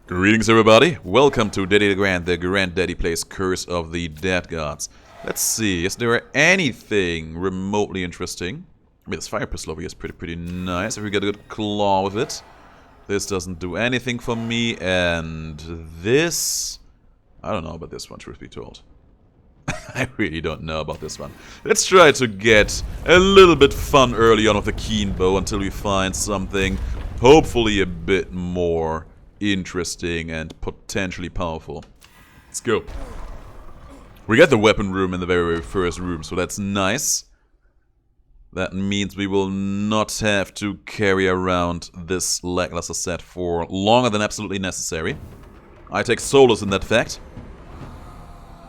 Greetings everybody, welcome to Daddy DeGrand, the Granddaddy Plays Curse of the Dead Gods. Let's see, is there anything remotely interesting? I mean, this fire pistol over here is pretty nice, if we get a good claw with it. This doesn't do anything for me, and this... I don't know about this one, truth be told. I really don't know about this one. Let's try to get a little bit fun early on with the keen bow until we find something hopefully a bit more interesting and potentially powerful. Let's go. We got the weapon room in the very first room, so that's nice. That means we will not have to carry around this lackluster set for longer than absolutely necessary. I take solace in that fact.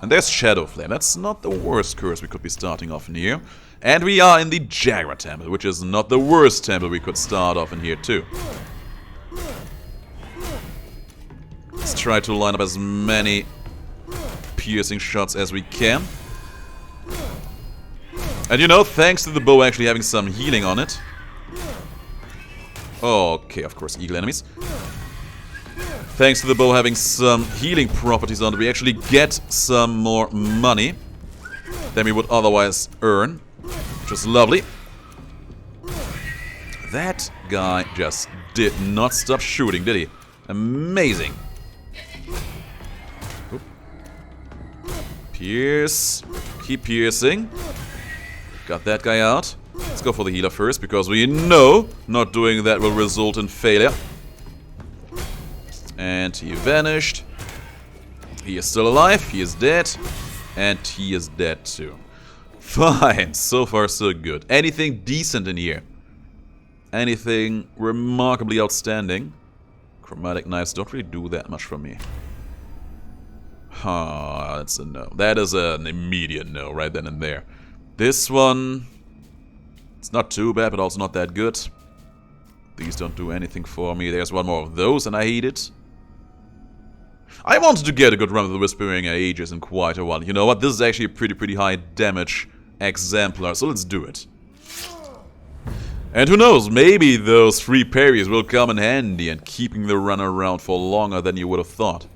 And there's Shadow Flame. That's not the worst curse we could be starting off in here. And we are in the Jaguar Temple, which is not the worst temple we could start off in here too. Let's try to line up as many piercing shots as we can. And you know, thanks to the bow actually having some healing on it. Okay, of course, eagle enemies. Thanks to the bow having some healing properties on it, we actually get some more money than we would otherwise earn, which is lovely. That guy just did not stop shooting, did he? Amazing. Oop. Pierce. Keep piercing. Got that guy out. Let's go for the healer first, because we know not doing that will result in failure. And he vanished. He is still alive. He is dead. And he is dead too. Fine. So far so good. Anything decent in here? Anything remarkably outstanding? Chromatic knives don't really do that much for me. That's a no. That is an immediate no right then and there. This one... it's not too bad, but also not that good. These don't do anything for me. There's one more of those and I hate it. I wanted to get a good run with the Whispering Ages in quite a while. You know what? This is actually a pretty high damage exemplar, so let's do it. And who knows, maybe those free parries will come in handy and keeping the run around for longer than you would have thought.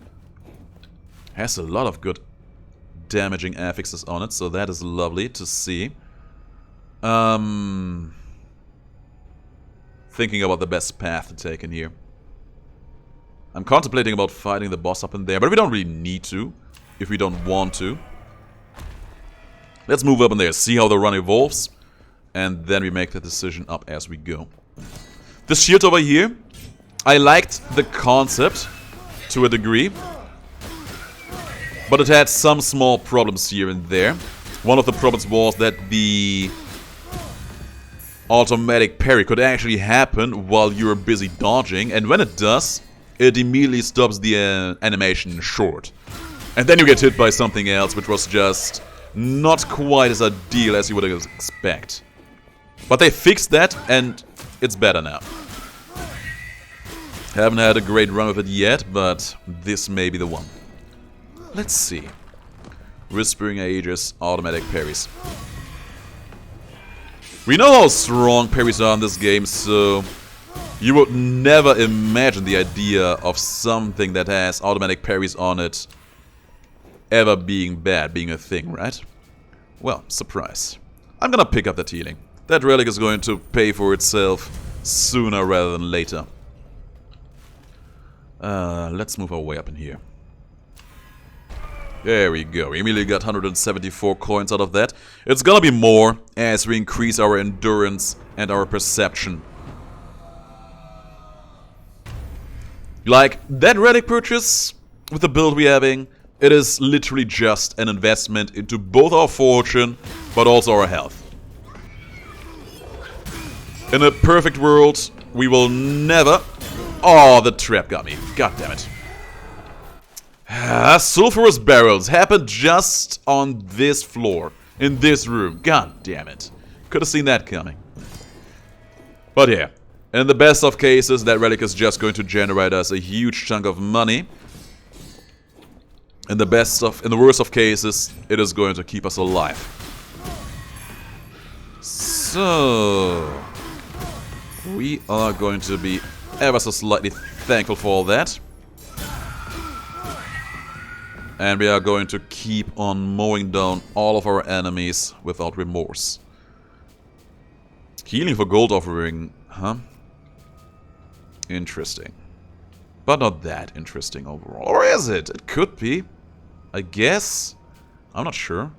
Has a lot of good damaging affixes on it, so that is lovely to see. Thinking about the best path to take in here. I'm contemplating about fighting the boss up in there, but we don't really need to, if we don't want to. Let's move up in there, see how the run evolves, and then we make the decision up as we go. This shield over here, I liked the concept to a degree, but it had some small problems here and there. One of the problems was that the automatic parry could actually happen while you're busy dodging, and when it does, it immediately stops the animation short. And then you get hit by something else, which was just not quite as ideal as you would expect. But they fixed that, and it's better now. Haven't had a great run with it yet, but this may be the one. Let's see. Whispering Ages, automatic parries. We know how strong parries are in this game, so you would never imagine the idea of something that has automatic parries on it ever being bad, being a thing, right? Well, surprise. I'm gonna pick up that healing. That relic is going to pay for itself sooner rather than later. Let's move our way up in here. There we go. We immediately got 174 coins out of that. It's gonna be more as we increase our endurance and our perception. Like, that relic purchase, with the build we're having, it is literally just an investment into both our fortune, but also our health. In a perfect world, we will never... Oh, the trap got me. God damn it. Sulfurous barrels happened just on this floor, in this room. God damn it. Could have seen that coming. But yeah. In the best of cases, that relic is just going to generate us a huge chunk of money. In the worst of cases, it is going to keep us alive. So, we are going to be ever so slightly thankful for all that. And we are going to keep on mowing down all of our enemies without remorse. Healing for gold offering, huh? Interesting. But not that interesting overall. Or is it? It could be. I guess. I'm not sure.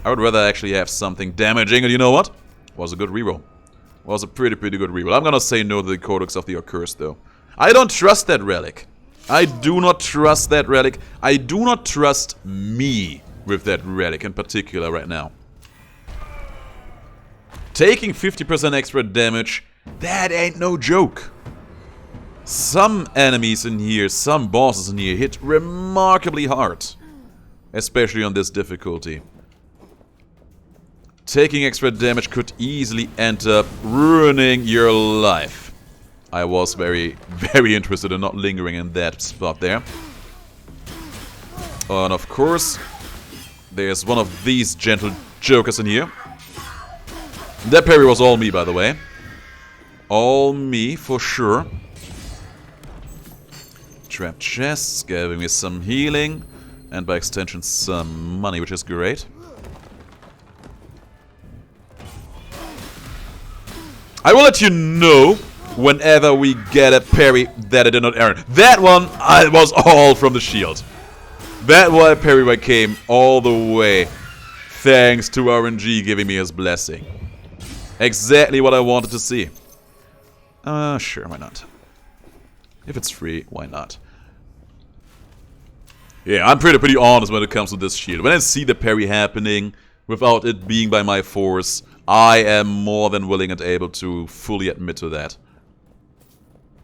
I would rather actually have something damaging, and you know what? Was a good reroll. Was a pretty good reroll. I'm gonna say no to the Codex of the Accursed, though. I don't trust that relic. I do not trust that relic. I do not trust me with that relic in particular right now. Taking 50% extra damage, that ain't no joke. Some enemies in here, some bosses in here hit remarkably hard. Especially on this difficulty. Taking extra damage could easily end up ruining your life. I was very interested in not lingering in that spot there. And of course, there's one of these gentle jokers in here. That parry was all me, by the way. All me, for sure. Trap chests, giving me some healing. And by extension, some money, which is great. I will let you know whenever we get a parry that I did not earn. That one, I was all from the shield. That one parry I came all the way. Thanks to RNG giving me his blessing. Exactly what I wanted to see. Sure, why not? If it's free, why not? Yeah, I'm pretty honest when it comes to this shield. When I see the parry happening, without it being by my force, I am more than willing and able to fully admit to that.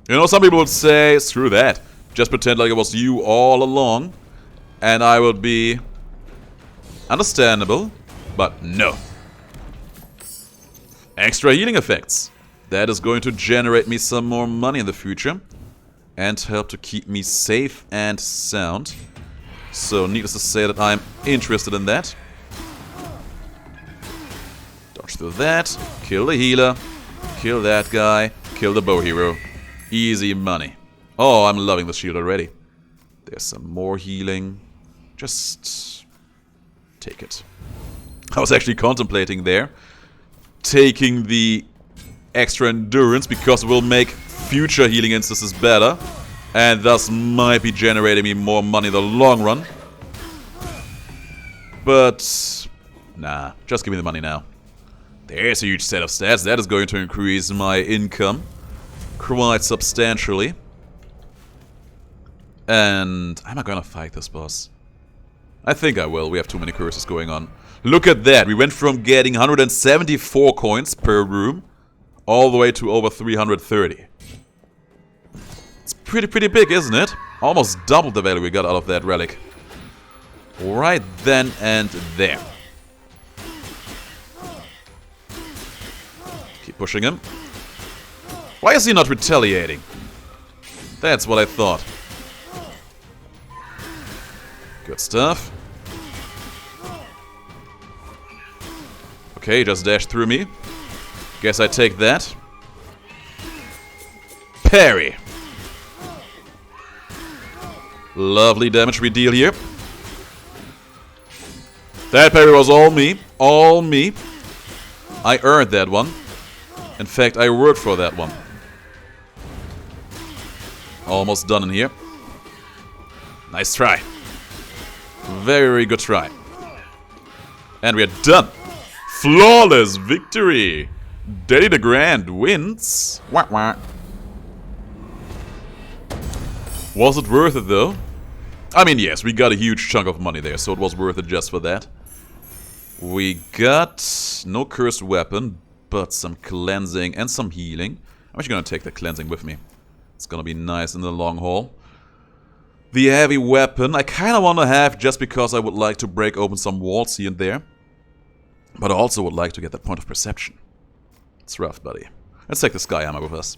You know, some people would say, screw that. Just pretend like it was you all along. And I would be understandable, but no. Extra healing effects. That is going to generate me some more money in the future. And help to keep me safe and sound. So needless to say that I'm interested in that. Dodge through that. Kill the healer. Kill that guy. Kill the bow hero. Easy money. Oh, I'm loving the shield already. There's some more healing. Just take it. I was actually contemplating there taking the extra endurance because it will make future healing instances better and thus might be generating me more money in the long run. But nah, just give me the money now. There's a huge set of stats. That is going to increase my income quite substantially. And am I gonna fight this boss? I think I will. We have too many curses going on. Look at that. We went from getting 174 coins per room all the way to over 330. It's pretty big, isn't it? Almost doubled the value we got out of that relic. Right then and there. Keep pushing him. Why is he not retaliating? That's what I thought. Good stuff. Okay, just dashed through me. Guess I take that. Parry. Lovely damage we deal here. That parry was all me. All me. I earned that one. In fact, I worked for that one. Almost done in here. Nice try. Very good try. And we are done. Flawless victory. Daddy DeGrand wins. Wah, wah. Was it worth it though? I mean, yes, we got a huge chunk of money there, so it was worth it just for that. We got no cursed weapon, but some cleansing and some healing. I'm actually gonna take the cleansing with me. It's gonna be nice in the long haul. The heavy weapon I kind of want to have just because I would like to break open some walls here and there. But I also would like to get that point of perception. It's rough, buddy. Let's take the sky hammer with us.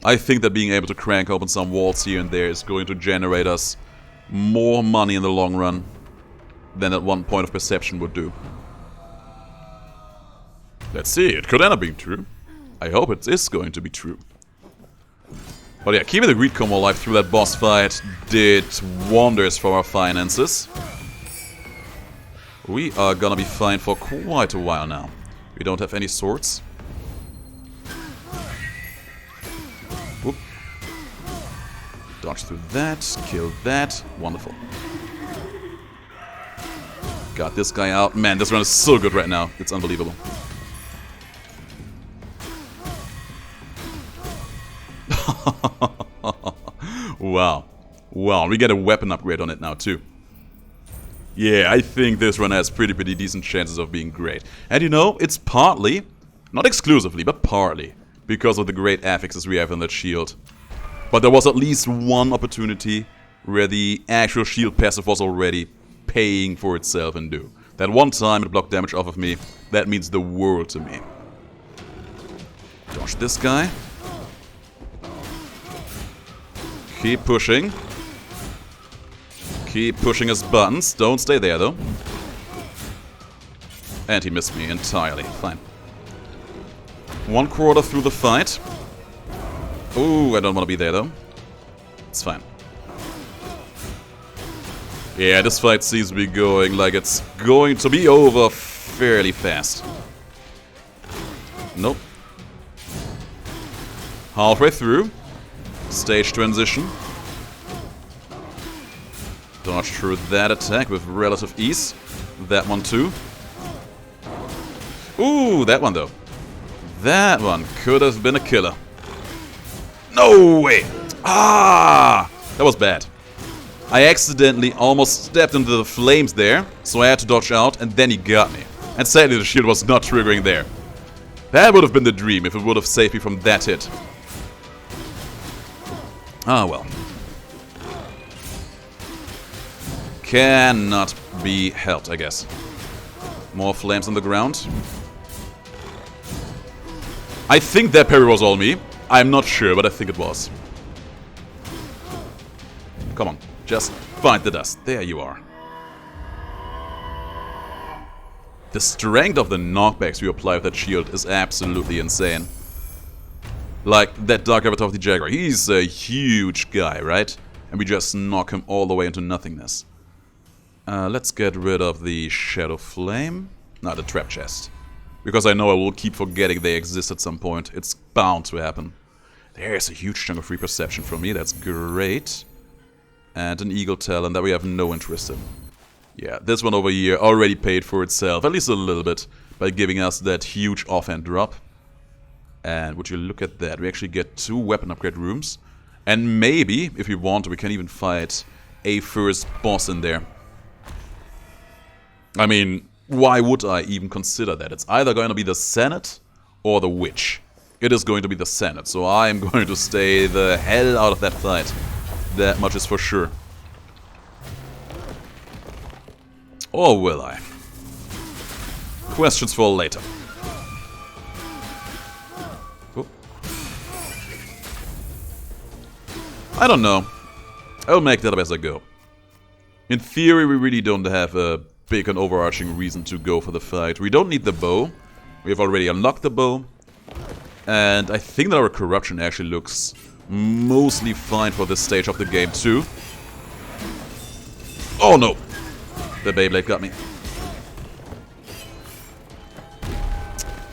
I think that being able to crank open some walls here and there is going to generate us more money in the long run than that one point of perception would do. Let's see, it could end up being true. I hope it is going to be true. But yeah, keeping the greed combo alive through that boss fight did wonders for our finances. We are gonna be fine for quite a while now. We don't have any swords. Whoop. Dodge through that, kill that. Wonderful. Got this guy out. Man, this run is so good right now. It's unbelievable. Wow. Wow, we get a weapon upgrade on it now too. Yeah, I think this run has pretty decent chances of being great. And you know, it's partly, not exclusively, but partly, because of the great affixes we have on that shield. But there was at least one opportunity where the actual shield passive was already paying for itself in due. That one time it blocked damage off of me, that means the world to me. Dodge this guy. Keep pushing. Keep pushing his buttons. Don't stay there, though. And he missed me entirely. Fine. 1/4 through the fight. Ooh, I don't want to be there, though. It's fine. Yeah, this fight seems to be going like it's going to be over fairly fast. Nope. Halfway through. Stage transition. Dodge through that attack with relative ease. That one too. Ooh, that one though. That one could have been a killer. No way! Ah! That was bad. I accidentally almost stepped into the flames there, so I had to dodge out, and then he got me. And sadly the shield was not triggering there. That would have been the dream if it would have saved me from that hit. Ah well. Cannot be helped, I guess. More flames on the ground. I think that parry was all me. I'm not sure, but I think it was. Come on, just find the dust. There you are. The strength of the knockbacks we apply with that shield is absolutely insane. Like that Dark Avatar of the Jaguar. He's a huge guy, right? And we just knock him all the way into nothingness. Let's get rid of the Shadow Flame. No, the Trap Chest. Because I know I will keep forgetting they exist at some point. It's bound to happen. There's a huge chunk of free perception from me. That's great. And an Eagle Talon that we have no interest in. Yeah, this one over here already paid for itself, at least a little bit, by giving us that huge offhand drop. And would you look at that, we actually get 2 weapon upgrade rooms. And maybe, if we want, we can even fight a first boss in there. I mean, why would I even consider that? It's either going to be the Senate or the Witch. It is going to be the Senate, so I am going to stay the hell out of that fight. That much is for sure. Or will I? Questions for later. Oh. I don't know. I'll make that up as I go. In theory, we really don't have a big and overarching reason to go for the fight. We don't need the bow. We have already unlocked the bow. And I think that our corruption actually looks mostly fine for this stage of the game too. Oh no! The Beyblade got me.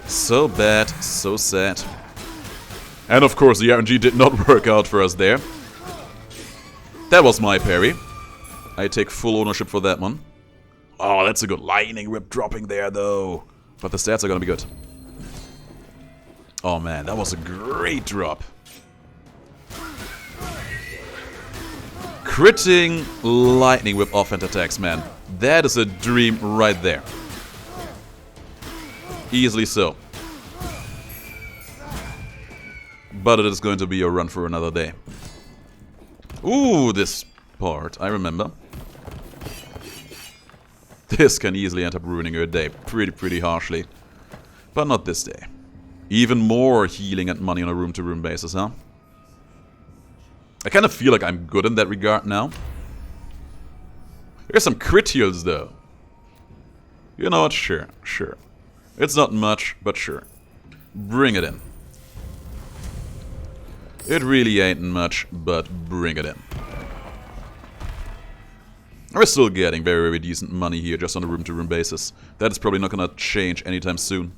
So bad, so sad. And of course the RNG did not work out for us there. That was my parry. I take full ownership for that one. Oh, that's a good lightning whip dropping there though. But the stats are gonna be good. Oh man, that was a great drop. Critting lightning whip offhand attacks, man. That is a dream right there. Easily so. But it is going to be a run for another day. Ooh, this part, I remember. This can easily end up ruining your day pretty harshly. But not this day. Even more healing and money on a room-to-room basis, huh? I kind of feel like I'm good in that regard now. There's some crit heals, though. You know what? Sure, sure. It's not much, but sure. Bring it in. It really ain't much, but bring it in. We're still getting very, very decent money here just on a room-to-room basis. That is probably not gonna change anytime soon.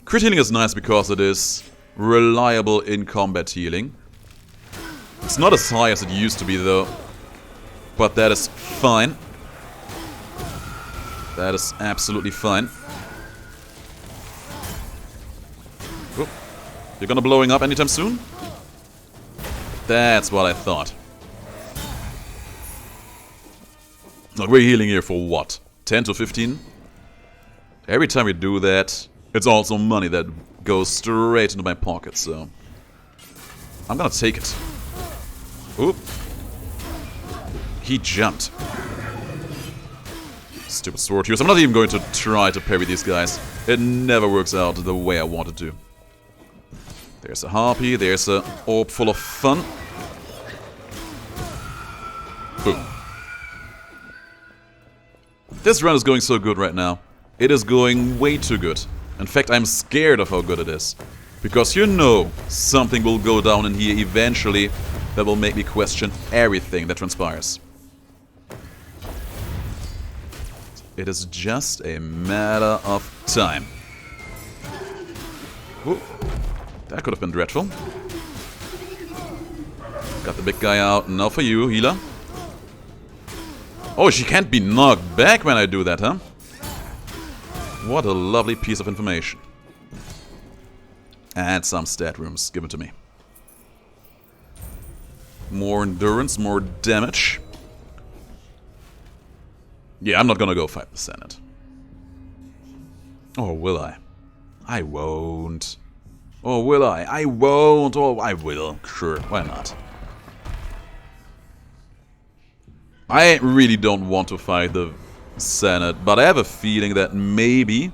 Crit healing is nice because it is reliable in combat healing. It's not as high as it used to be though, but that is fine. That is absolutely fine. Oop. You're gonna blowing up anytime soon? That's what I thought. Look, we're healing here for what? 10 to 15? Every time we do that, it's also money that goes straight into my pocket, so I'm gonna take it. Oop. He jumped. Stupid sword use. I'm not even going to try to parry these guys. It never works out the way I wanted to. There's a harpy, there's a orb full of fun. Boom. This run is going so good right now. It is going way too good. In fact, I'm scared of how good it is. Because you know something will go down in here eventually that will make me question everything that transpires. It is just a matter of time. Ooh, that could have been dreadful. Got the big guy out. Now for you, healer. Oh, she can't be knocked back when I do that, huh? What a lovely piece of information. And some stat rooms given to me. More endurance, more damage. Yeah, I'm not gonna go fight the Senate. Or will I? I won't. Or will I? I won't. Or I will. Sure, why not? I really don't want to fight the Senate, but I have a feeling that maybe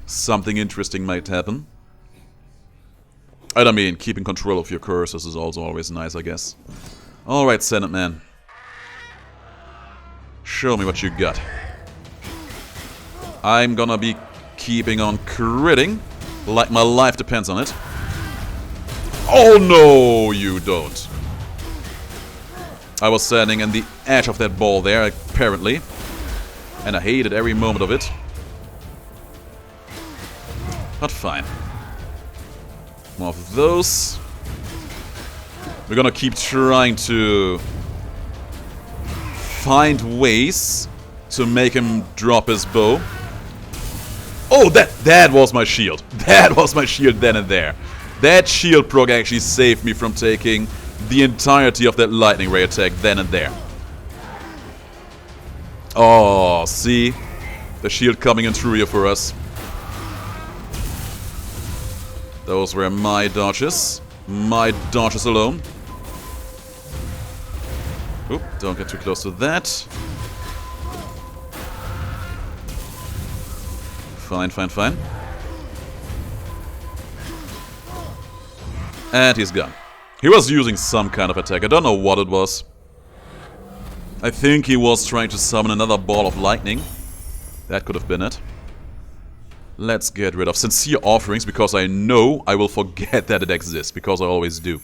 something interesting might happen. I mean, keeping control of your curses is also always nice, I guess. Alright, Senate man. Show me what you got. I'm gonna be keeping on critting, like my life depends on it. Oh no, you don't. I was standing in the edge of that ball there, apparently. And I hated every moment of it. But fine. More of those. We're gonna keep trying to find ways to make him drop his bow. Oh, that was my shield. That was my shield then and there. That shield proc actually saved me from taking the entirety of that lightning ray attack then and there. Oh, see? The shield coming in through here for us. Those were my dodges. My dodges alone. Oop, don't get too close to that. Fine, fine, fine. And he's gone. He was using some kind of attack. I don't know what it was. I think he was trying to summon another ball of lightning. That could have been it. Let's get rid of sincere offerings, because I know I will forget that it exists, because I always do.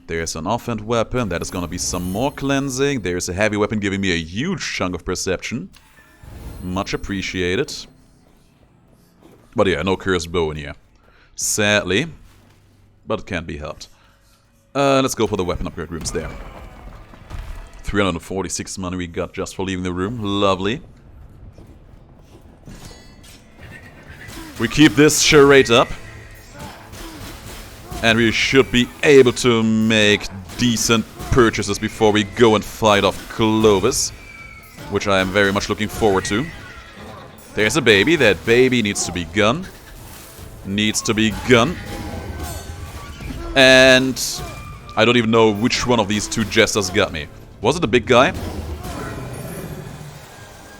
There's an offhand weapon. That is gonna be some more cleansing. There's a heavy weapon giving me a huge chunk of perception. Much appreciated. But yeah, no cursed bow in here. Sadly. But it can't be helped. Let's go for the weapon upgrade rooms there. 346 money we got just for leaving the room. Lovely. We keep this charade up. And we should be able to make decent purchases before we go and fight off Clovis. Which I am very much looking forward to. There's a baby. That baby needs to be gone. Needs to be gone. And I don't even know which one of these two jesters got me. Was it the big guy?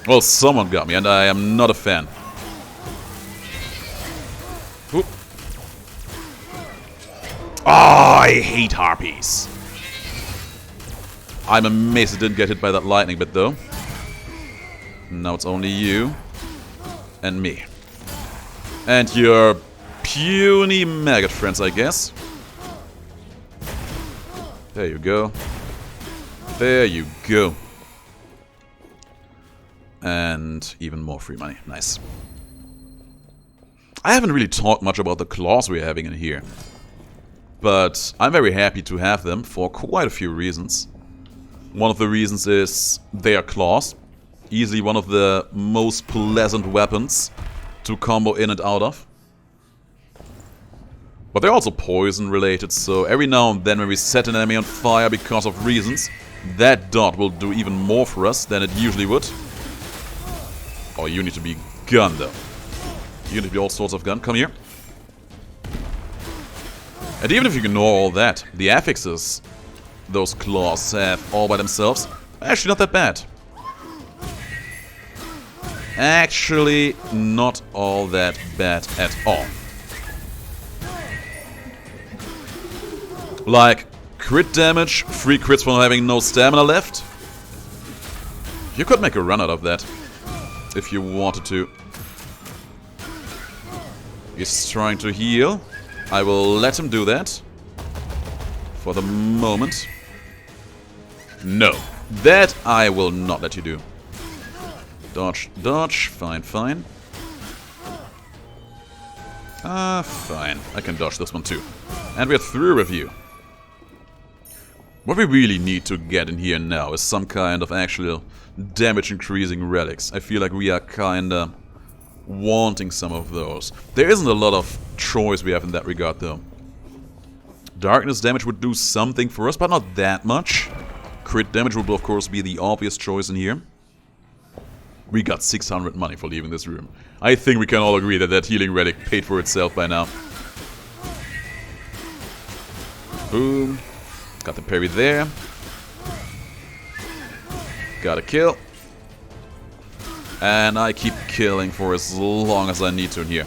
Well, someone got me, and I am not a fan. Oop. Oh, I hate harpies. I'm amazed it didn't get hit by that lightning bit, though. Now it's only you. And me. And your puny maggot friends, I guess. There you go. There you go. And even more free money. Nice. I haven't really talked much about the claws we're having in here. But I'm very happy to have them for quite a few reasons. One of the reasons is they are claws. Easily one of the most pleasant weapons to combo in and out of. But they're also poison related, so every now and then when we set an enemy on fire because of reasons, that dot will do even more for us than it usually would. Oh, you need to be gun though. You need to be all sorts of gun. Come here. And even if you ignore all that, the affixes those claws have all by themselves are actually not that bad. Actually, not all that bad at all. Like, crit damage, free crits from having no stamina left. You could make a run out of that, if you wanted to. He's trying to heal. I will let him do that. For the moment. No, that I will not let you do. Dodge, dodge, fine, fine. Fine. I can dodge this one too. And we're through with you. What we really need to get in here now is some kind of actual damage increasing relics. I feel like we are kinda wanting some of those. There isn't a lot of choice we have in that regard though. Darkness damage would do something for us, but not that much. Crit damage would of course be the obvious choice in here. We got 600 money for leaving this room. I think we can all agree that that healing relic paid for itself by now. Boom. Got the parry there. Got a kill. And I keep killing for as long as I need to in here.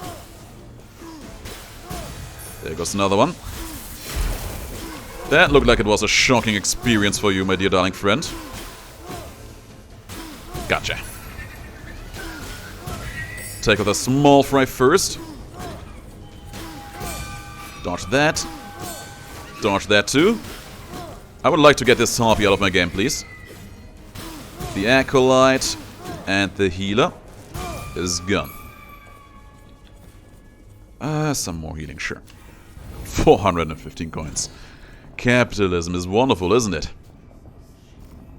There goes another one. That looked like it was a shocking experience for you, my dear darling friend. Gotcha. Take out the small fry first. Dodge that. Dodge that too. I would like to get this harpy out of my game, please. The acolyte and the healer is gone. Some more healing, sure. 415 coins. Capitalism is wonderful, isn't it?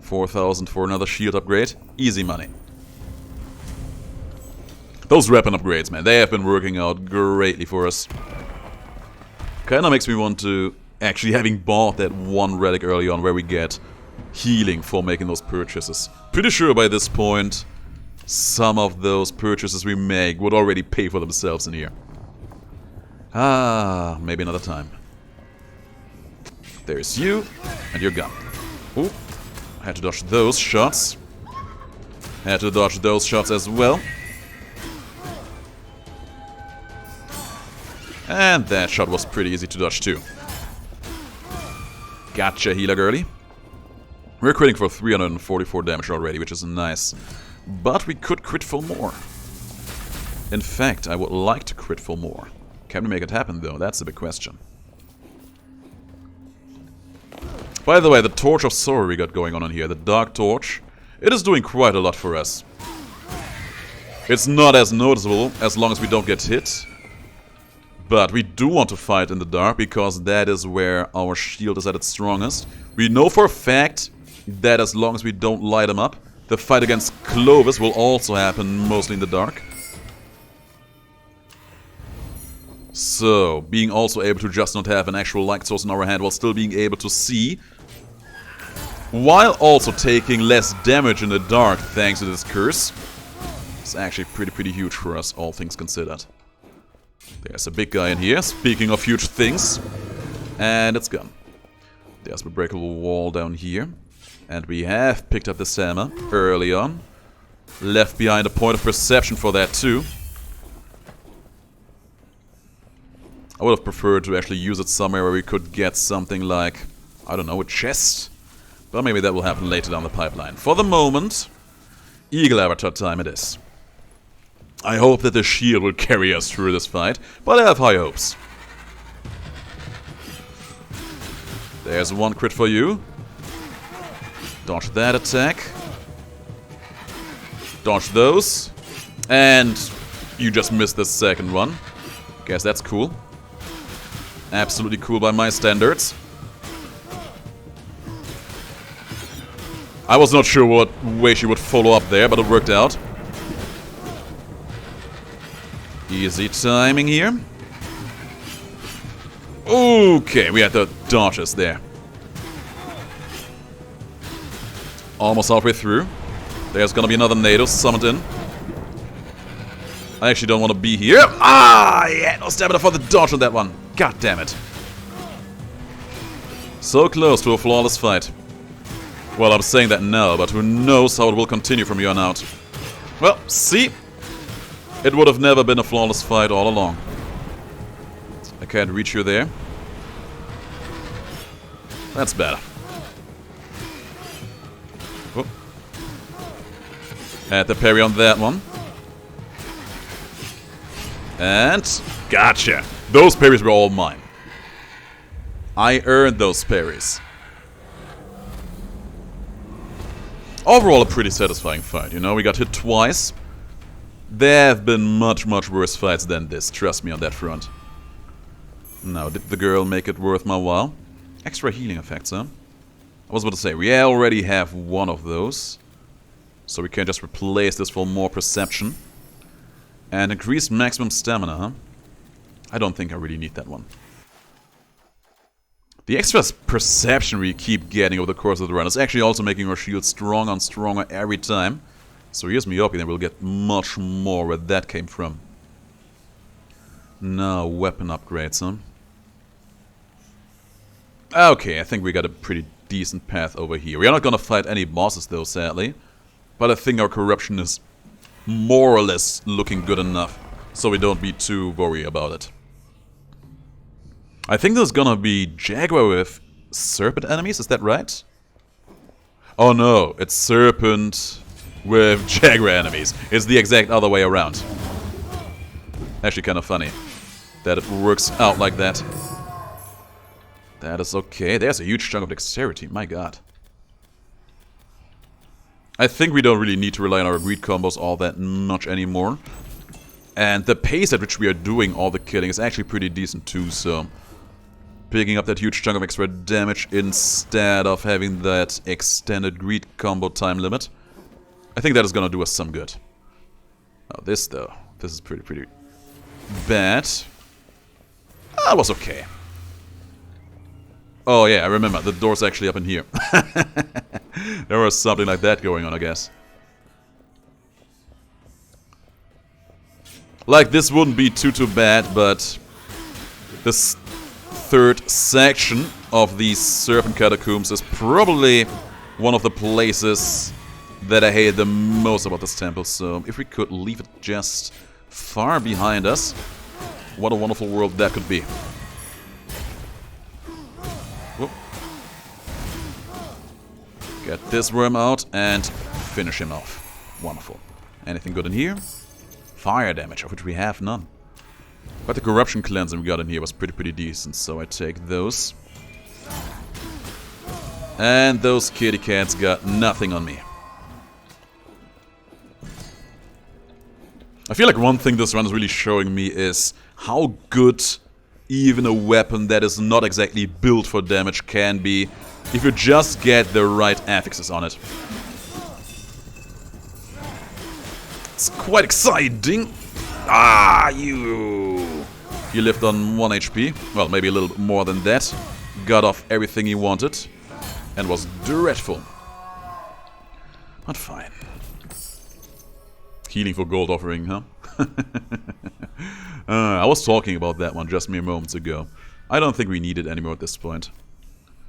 4,000 for another shield upgrade. Easy money. Those weapon upgrades, man, they have been working out greatly for us. Kinda makes me want to, actually having bought that one relic early on where we get healing for making those purchases. Pretty sure by this point, some of those purchases we make would already pay for themselves in here. Ah, maybe another time. There's you, and you're gone. Ooh, I had to dodge those shots. Had to dodge those shots as well. And that shot was pretty easy to dodge too. Gotcha, healer girly. We're critting for 344 damage already, which is nice. But we could crit for more. In fact, I would like to crit for more. Can we make it happen though? That's the big question. By the way, the Torch of Sorrow we got going on in here, the Dark Torch, it is doing quite a lot for us. It's not as noticeable as long as we don't get hit. But we do want to fight in the dark, because that is where our shield is at its strongest. We know for a fact that as long as we don't light them up, the fight against Clovis will also happen mostly in the dark. So, being also able to just not have an actual light source in our hand while still being able to see, while also taking less damage in the dark thanks to this curse, is actually pretty huge for us, all things considered. There's a big guy in here, speaking of huge things. And it's gone. There's a breakable wall down here. And we have picked up the stamina early on. Left behind a point of perception for that too. I would have preferred to actually use it somewhere where we could get something like, I don't know, a chest. But maybe that will happen later down the pipeline. For the moment, Eagle Avatar time it is. I hope that the shield will carry us through this fight, but I have high hopes. There's one crit for you. Dodge that attack. Dodge those. And you just missed the second one. Guess that's cool. Absolutely cool by my standards. I was not sure what way she would follow up there, but it worked out. Easy timing here. Okay, we had the dodges there. Almost halfway through. There's gonna be another NATO summoned in. I actually don't want to be here. Ah, yeah, no stamina for the dodge on that one. God damn it. So close to a flawless fight. Well, I'm saying that now, but who knows how it will continue from here on out. Well, see? It would have never been a flawless fight all along. I can't reach you there. That's better. Whoop. Had the parry on that one. And gotcha! Those parries were all mine. I earned those parries. Overall, a pretty satisfying fight, you know? We got hit twice. There have been much, much worse fights than this, trust me on that front. Now, did the girl make it worth my while? Extra healing effects, huh? I was about to say, we already have one of those. So we can just replace this for more perception. And increased maximum stamina, huh? I don't think I really need that one. The extra perception we keep getting over the course of the run is actually also making our shield stronger and stronger every time. So here's me hoping that we'll get much more where that came from. Now, weapon upgrades, huh? Okay, I think we got a pretty decent path over here. We are not gonna fight any bosses though, sadly. But I think our corruption is more or less looking good enough, so we don't be too worried about it. I think there's gonna be Jaguar with Serpent enemies, is that right? Oh no, it's Serpent with Jaguar enemies. It's the exact other way around. Actually kind of funny that it works out like that. That is okay. There's a huge chunk of dexterity, my god. I think we don't really need to rely on our greed combos all that much anymore. And the pace at which we are doing all the killing is actually pretty decent too, so... Picking up that huge chunk of extra damage instead of having that extended greed combo time limit. I think that is gonna do us some good. Oh, this though. This is pretty bad. That was okay. Oh yeah, I remember. The door's actually up in here. There was something like that going on, I guess. Like, this wouldn't be too bad, but... This third section of these Serpent Catacombs is probably one of the places that I hate the most about this temple. So, if we could leave it just far behind us, what a wonderful world that could be. Whoop. Get this worm out and finish him off. Wonderful. Anything good in here? Fire damage, of which we have none. But the corruption cleansing we got in here was pretty decent, so I take those. And those kitty cats got nothing on me. I feel like one thing this run is really showing me is how good even a weapon that is not exactly built for damage can be if you just get the right affixes on it. It's quite exciting. Ah, you lived on 1 HP. Well, maybe a little bit more than that. Got off everything he wanted. And was dreadful. But fine. Healing for gold offering, huh? I was talking about that one just mere moments ago. I don't think we need it anymore at this point.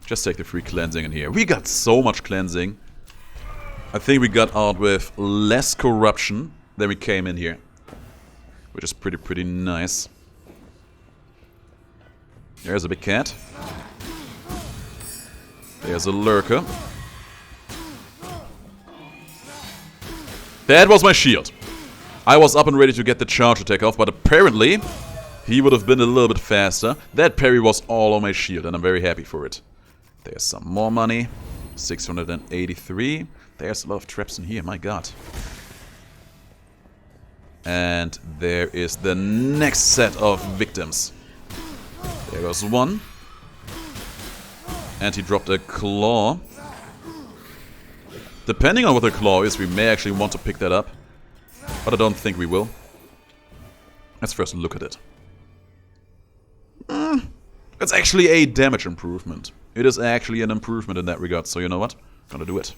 Just take the free cleansing in here. We got so much cleansing. I think we got out with less corruption than we came in here. Which is pretty nice. There's a big cat. There's a lurker. That was my shield. I was up and ready to get the charge attack off, but apparently he would have been a little bit faster. That parry was all on my shield, and I'm very happy for it. There's some more money. 683. There's a lot of traps in here, my god. And there is the next set of victims. There goes one. And he dropped a claw. Depending on what the claw is, we may actually want to pick that up. But I don't think we will. Let's first look at it. It's actually a damage improvement. It is actually an improvement in that regard, so you know what? I'm gonna do it.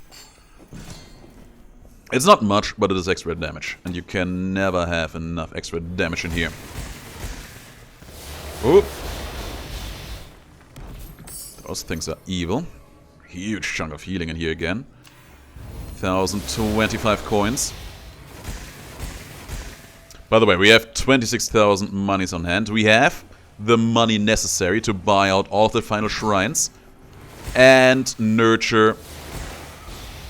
It's not much, but it is extra damage. And you can never have enough extra damage in here. Oop. Those things are evil. Huge chunk of healing in here again. 1,025 coins. By the way, we have 26,000 monies on hand. We have the money necessary to buy out all of the final shrines and nurture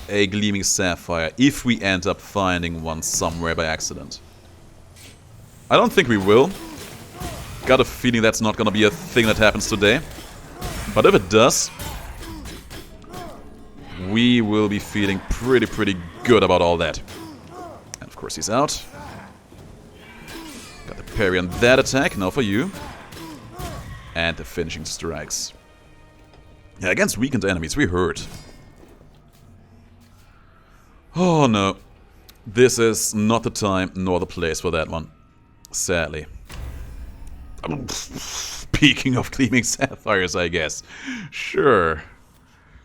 a gleaming sapphire if we end up finding one somewhere by accident. I don't think we will. Got a feeling that's not gonna be a thing that happens today. But if it does, we will be feeling pretty good about all that. And of course he's out. Got the parry on that attack, now for you. And the finishing strikes. Yeah, against weakened enemies, we hurt. Oh no. This is not the time nor the place for that one. Sadly. Speaking of gleaming sapphires, I guess. Sure.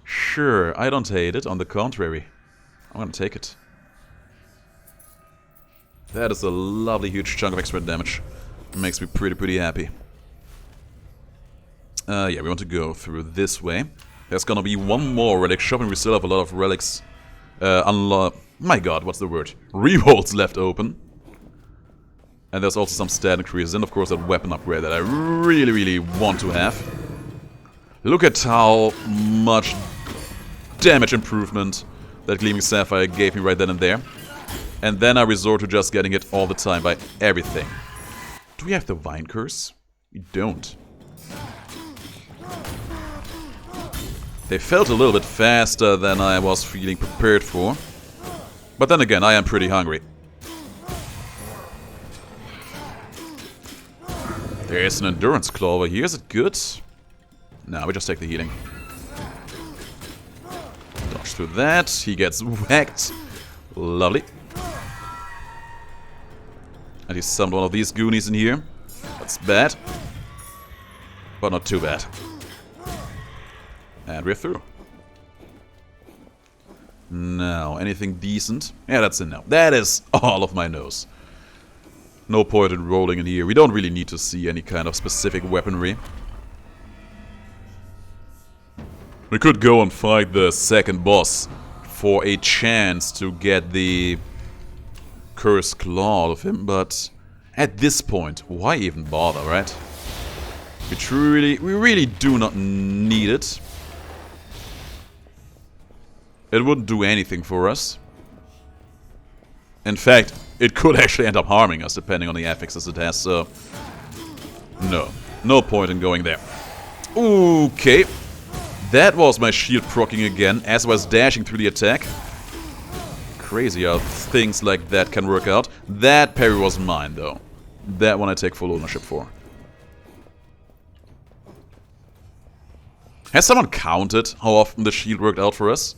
Sure, I don't hate it. On the contrary. I'm gonna take it. That is a lovely huge chunk of extra damage. Makes me pretty happy. Yeah, we want to go through this way. There's gonna be one more relic shop, and we still have a lot of relics. My god, what's the word? Rerolls left open. And there's also some stat increases, and of course that weapon upgrade that I really want to have. Look at how much damage improvement that Gleaming Sapphire gave me right then and there. And then I resort to just getting it all the time by everything. Do we have the Vine Curse? We don't. They felt a little bit faster than I was feeling prepared for. But then again, I am pretty hungry. There's an Endurance Claw over here. Is it good? No, we just take the healing. Dodge through that. He gets whacked. Lovely. And he summoned one of these goonies in here. That's bad. But not too bad. And we're through. Now, anything decent? Yeah, that's a no. That is all of my no's. No point in rolling in here. We don't really need to see any kind of specific weaponry. We could go and fight the second boss for a chance to get the cursed claw out of him, but at this point, why even bother, right? We really do not need it. It wouldn't do anything for us. In fact, it could actually end up harming us depending on the affixes it has, so... No point in going there. Okay. That was my shield proccing again as I was dashing through the attack. Crazy how things like that can work out. That parry was mine, though. That one I take full ownership for. Has someone counted how often the shield worked out for us?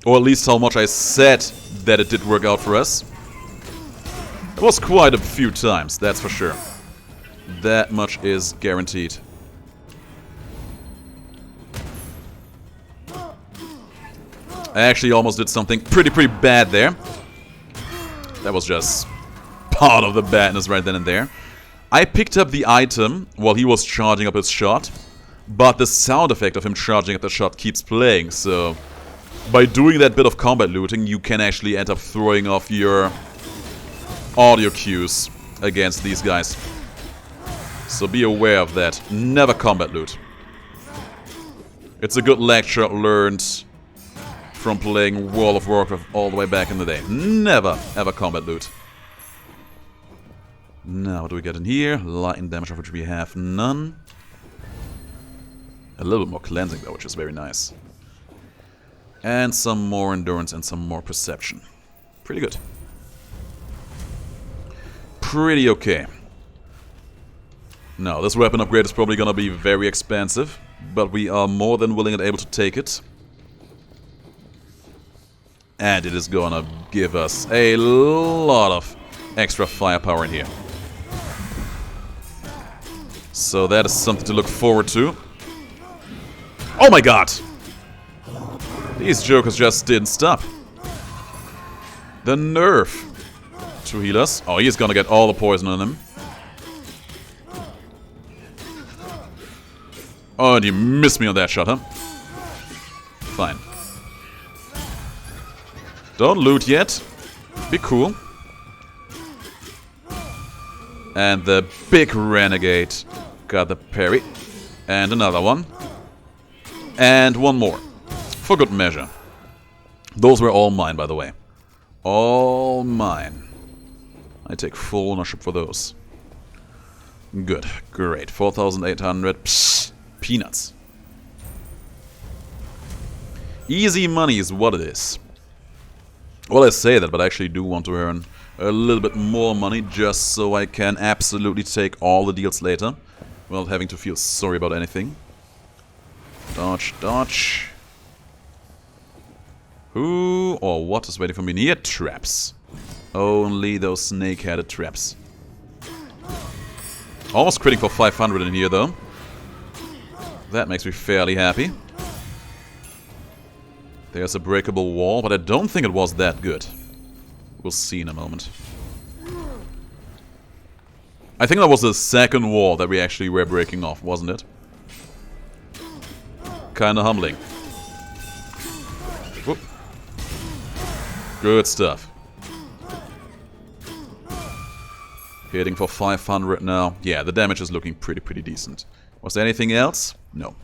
Or at least how much I said that it did work out for us? It was quite a few times, that's for sure. That much is guaranteed. I actually almost did something pretty bad there. That was just part of the badness right then and there. I picked up the item while he was charging up his shot, but the sound effect of him charging up the shot keeps playing, so... By doing that bit of combat looting, you can actually end up throwing off your audio cues against these guys. So be aware of that. Never combat loot. It's a good lecture learned from playing World of Warcraft all the way back in the day. Never, ever combat loot. Now, what do we get in here? Lightning damage, of which we have none. A little bit more cleansing, though, which is very nice. And some more endurance and some more perception. Pretty good. Pretty okay. Now, this weapon upgrade is probably gonna be very expensive, but we are more than willing and able to take it. And it is gonna give us a lot of extra firepower in here. So that is something to look forward to. Oh my god! These jokers just didn't stop. The nerve to heal us. Oh, he's gonna get all the poison on him. Oh, and you missed me on that shot, huh? Fine. Don't loot yet. Be cool. And the big renegade got the parry. And another one. And one more. For good measure. Those were all mine, by the way. All mine. I take full ownership for those. Good. Great. 4,800. Psst. Peanuts. Easy money is what it is. Well, I say that, but I actually do want to earn a little bit more money just so I can absolutely take all the deals later without having to feel sorry about anything. Dodge, dodge. Who or what is waiting for me near? Traps. Only those snake-headed traps. Almost critting for 500 in here, though. That makes me fairly happy. There's a breakable wall, but I don't think it was that good. We'll see in a moment. I think that was the second wall that we actually were breaking off, wasn't it? Kinda humbling. Whoop. Good stuff. Hitting for 500 now. Yeah, the damage is looking pretty decent. Was there anything else? No.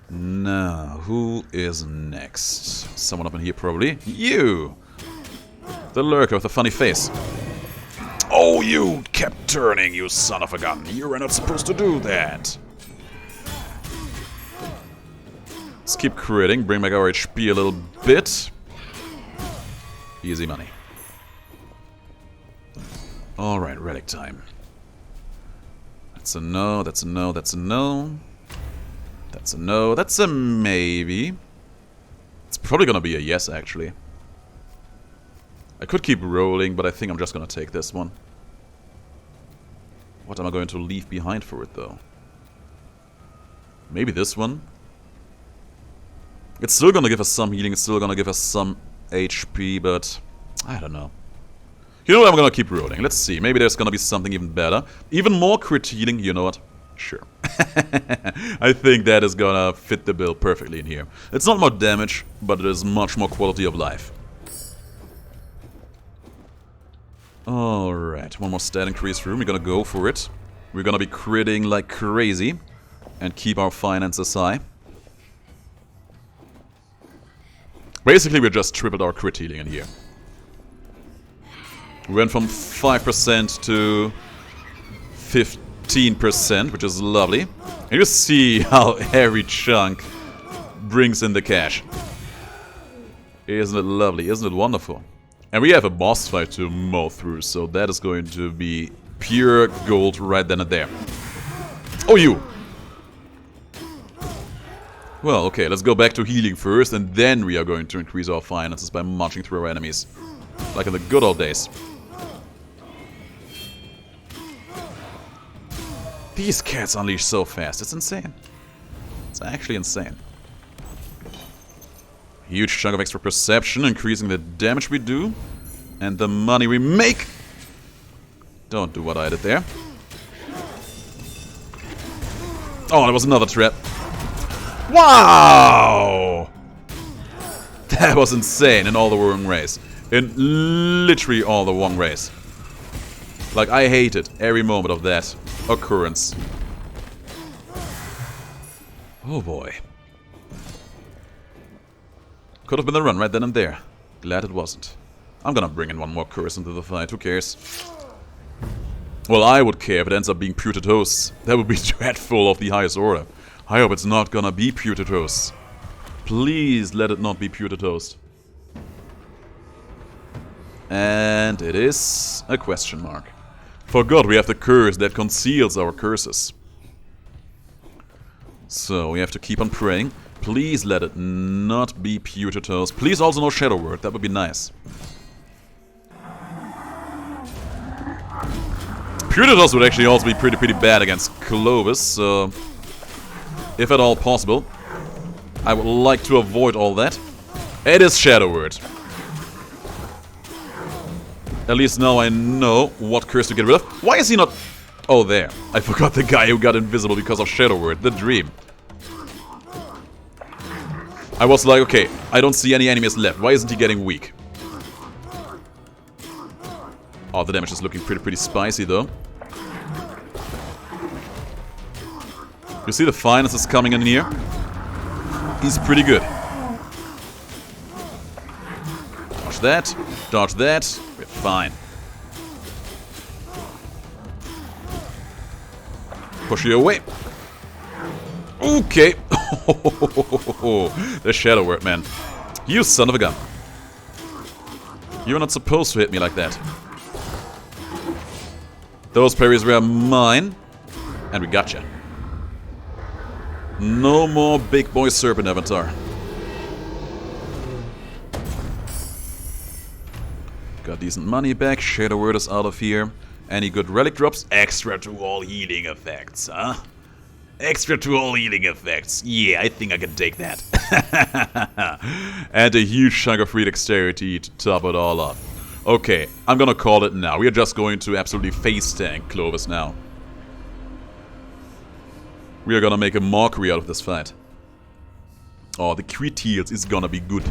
Now, who is next? Someone up in here, probably. You! The lurker with a funny face. Oh, you kept turning, you son of a gun. You were not supposed to do that. Let's keep critting, bring back our HP a little bit. Easy money. Alright, relic time. That's a no, that's a no, that's a no. That's a no, that's a maybe. It's probably gonna be a yes, actually. I could keep rolling, but I think I'm just gonna take this one. What am I going to leave behind for it, though? Maybe this one? It's still gonna give us some healing, it's still gonna give us some HP, but I don't know. You know what, I'm gonna keep rolling. Let's see, maybe there's gonna be something even better. Even more crit healing, you know what? Sure. I think that is gonna fit the bill perfectly in here. It's not more damage, but it is much more quality of life. Alright, one more stat increase room. We're gonna go for it. We're gonna be critting like crazy and keep our finances high. Basically, we just tripled our crit healing in here. We went from 5% to 15%, which is lovely. And you see how every chunk brings in the cash. Isn't it lovely? Isn't it wonderful? And we have a boss fight to mow through, so that is going to be pure gold right then and there. Oh, you! Well, okay, let's go back to healing first, and then we are going to increase our finances by marching through our enemies. Like in the good old days. These cats unleash so fast, it's insane. It's actually insane. Huge chunk of extra perception, increasing the damage we do. And the money we make. Don't do what I did there. Oh, there was another trap. Wow! That was insane in all the wrong ways. In literally all the wrong ways. Like, I hated every moment of that occurrence. Oh boy. Could have been the run right then and there. Glad it wasn't. I'm gonna bring in one more curse into the fight. Who cares? Well, I would care if it ends up being putrid hosts. That would be dreadful of the highest order. I hope it's not gonna be putrid hosts. Please let it not be putrid host. And it is a question mark. For God, we have the curse that conceals our curses. So we have to keep on praying. Please let it not be putrid host. Please also no shadow word. That would be nice. Putrid host would actually also be pretty bad against Clovis. So if at all possible, I would like to avoid all that. It is shadow word. At least now I know what curse to get rid of. Why is he not... Oh, there. I forgot the guy who got invisible because of shadow word. The dream. I was like, okay, I don't see any enemies left. Why isn't he getting weak? Oh, the damage is looking pretty spicy, though. You see the finances coming in here? He's pretty good. Dodge that. Dodge that. We're fine. Push you away. Okay. The shadow word, man. You son of a gun. You're not supposed to hit me like that. Those parries were mine. And we gotcha. No more big boy serpent avatar. Got decent money back. Shadow word is out of here. Any good relic drops? Extra to all healing effects, huh? Extra to all healing effects. Yeah, I think I can take that. And a huge chunk of free dexterity to top it all up. Okay, I'm gonna call it now. We are just going to absolutely face tank Clovis now. We are gonna make a mockery out of this fight. Oh, the crit heals is gonna be good.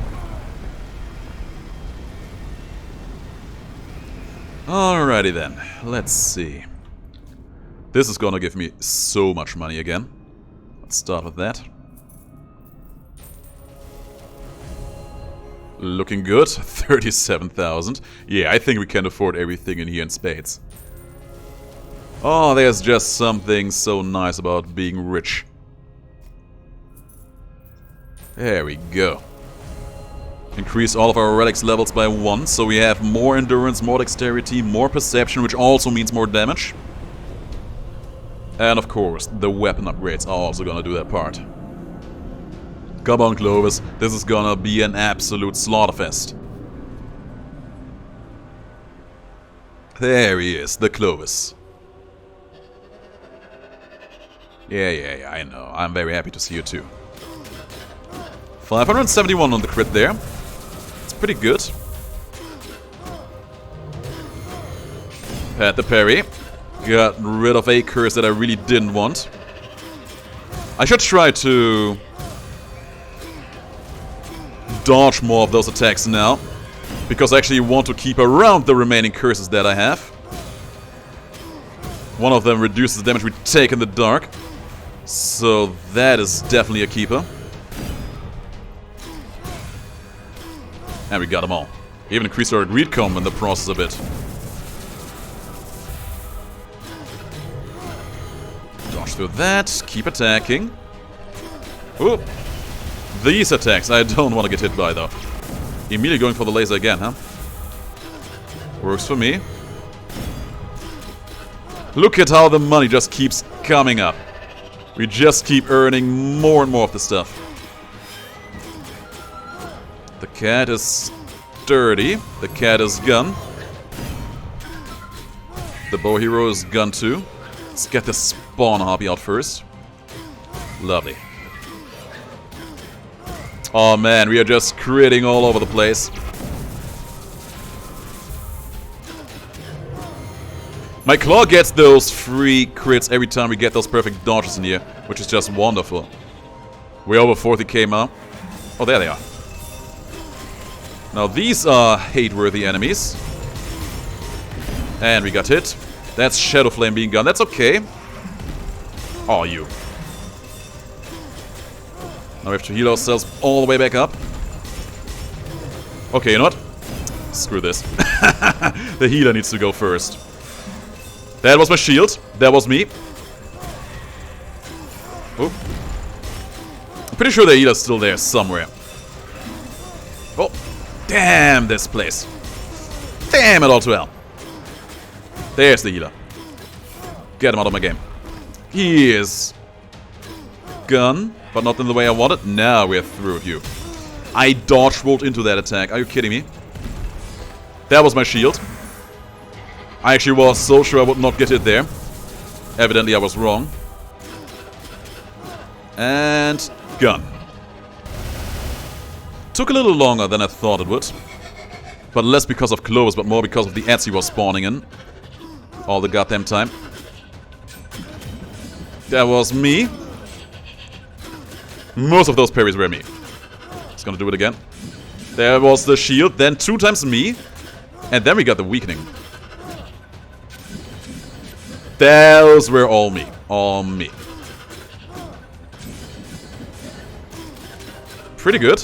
Alrighty then, let's see. This is gonna give me so much money again. Let's start with that. Looking good, 37,000. Yeah, I think we can afford everything in here in spades. Oh, there's just something so nice about being rich. There we go. Increase all of our relics levels by 1, so we have more endurance, more dexterity, more perception, which also means more damage. And of course, the weapon upgrades are also gonna do their part. Come on, Clovis, this is gonna be an absolute slaughterfest. There he is, the Clovis. Yeah, I know. I'm very happy to see you too. 571 on the crit there. It's pretty good. Had the parry. Got rid of a curse that I really didn't want. I should try to dodge more of those attacks now, because I actually want to keep around the remaining curses that I have. One of them reduces the damage we take in the dark, so that is definitely a keeper. And we got them all. Even increased our greed comb in the process a bit. Dodge through that, keep attacking. Ooh. These attacks I don't want to get hit by though. Immediately going for the laser again, huh? Works for me. Look at how the money just keeps coming up. We just keep earning more and more of the stuff. The cat is sturdy. The cat is gun. The bow hero is gun too. Let's get the spawn hobby out first. Lovely. Oh man, we are just critting all over the place. My claw gets those free crits every time we get those perfect dodges in here, which is just wonderful. We're over 40k now. Oh, there they are. Now these are hate-worthy enemies. And we got hit. That's Shadow Flame being gone. That's okay. Oh, you. Now we have to heal ourselves all the way back up. Okay, you know what? Screw this. The healer needs to go first. That was my shield. That was me. Oh. I'm pretty sure the healer's still there somewhere. Oh. Damn this place. Damn it all to hell. There's the healer. Get him out of my game. He is gone, but not in the way I wanted. Now we're through with you. I dodge rolled into that attack. Are you kidding me? That was my shield. I actually was so sure I would not get it there. Evidently I was wrong. And gone. Took a little longer than I thought it would. But less because of Clovis, but more because of the ads he was spawning in. All the goddamn time. That was me. Most of those parries were me. Just gonna do it again. There was the shield, then 2 times me. And then we got the weakening. Those were all me. All me. Pretty good.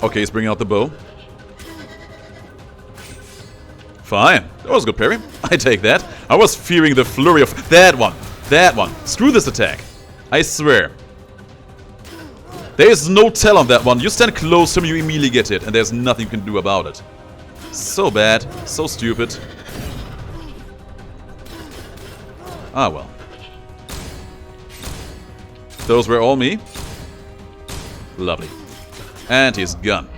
Okay, he's bringing out the bow. Fine. That was a good parry. I take that. I was fearing the flurry of... That one. That one. Screw this attack. I swear. There is no tell on that one. You stand close to him, you immediately get hit. And there's nothing you can do about it. So bad. So stupid. Ah, well. Those were all me. Lovely. And he's gone.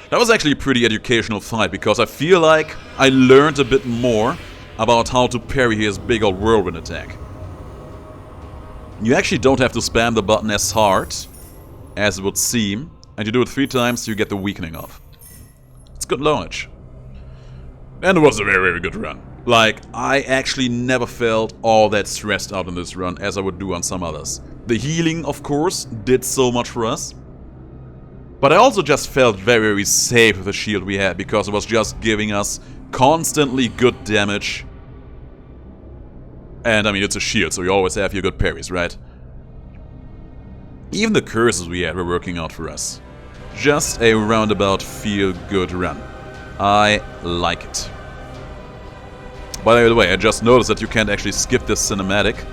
That was actually a pretty educational fight, because I feel like I learned a bit more about how to parry his big old whirlwind attack. You actually don't have to spam the button as hard as it would seem, and you do it 3 times, you get the weakening off. It's good knowledge. And it was a very, very good run. Like, I actually never felt all that stressed out in this run as I would do on some others. The healing, of course, did so much for us. But I also just felt very, very safe with the shield we had, because it was just giving us constantly good damage. And I mean, it's a shield, so you always have your good parries, right? Even the curses we had were working out for us. Just a roundabout feel-good run. I like it. By the way, I just noticed that you can't actually skip this cinematic.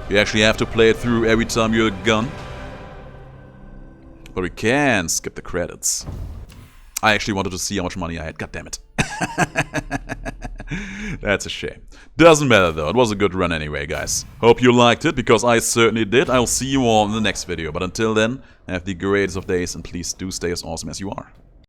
You actually have to play it through every time you're gone. But we can skip the credits. I actually wanted to see how much money I had. God damn it. That's a shame. Doesn't matter though. It was a good run anyway, guys. Hope you liked it, because I certainly did. I'll see you all in the next video. But until then, have the greatest of days, and please do stay as awesome as you are.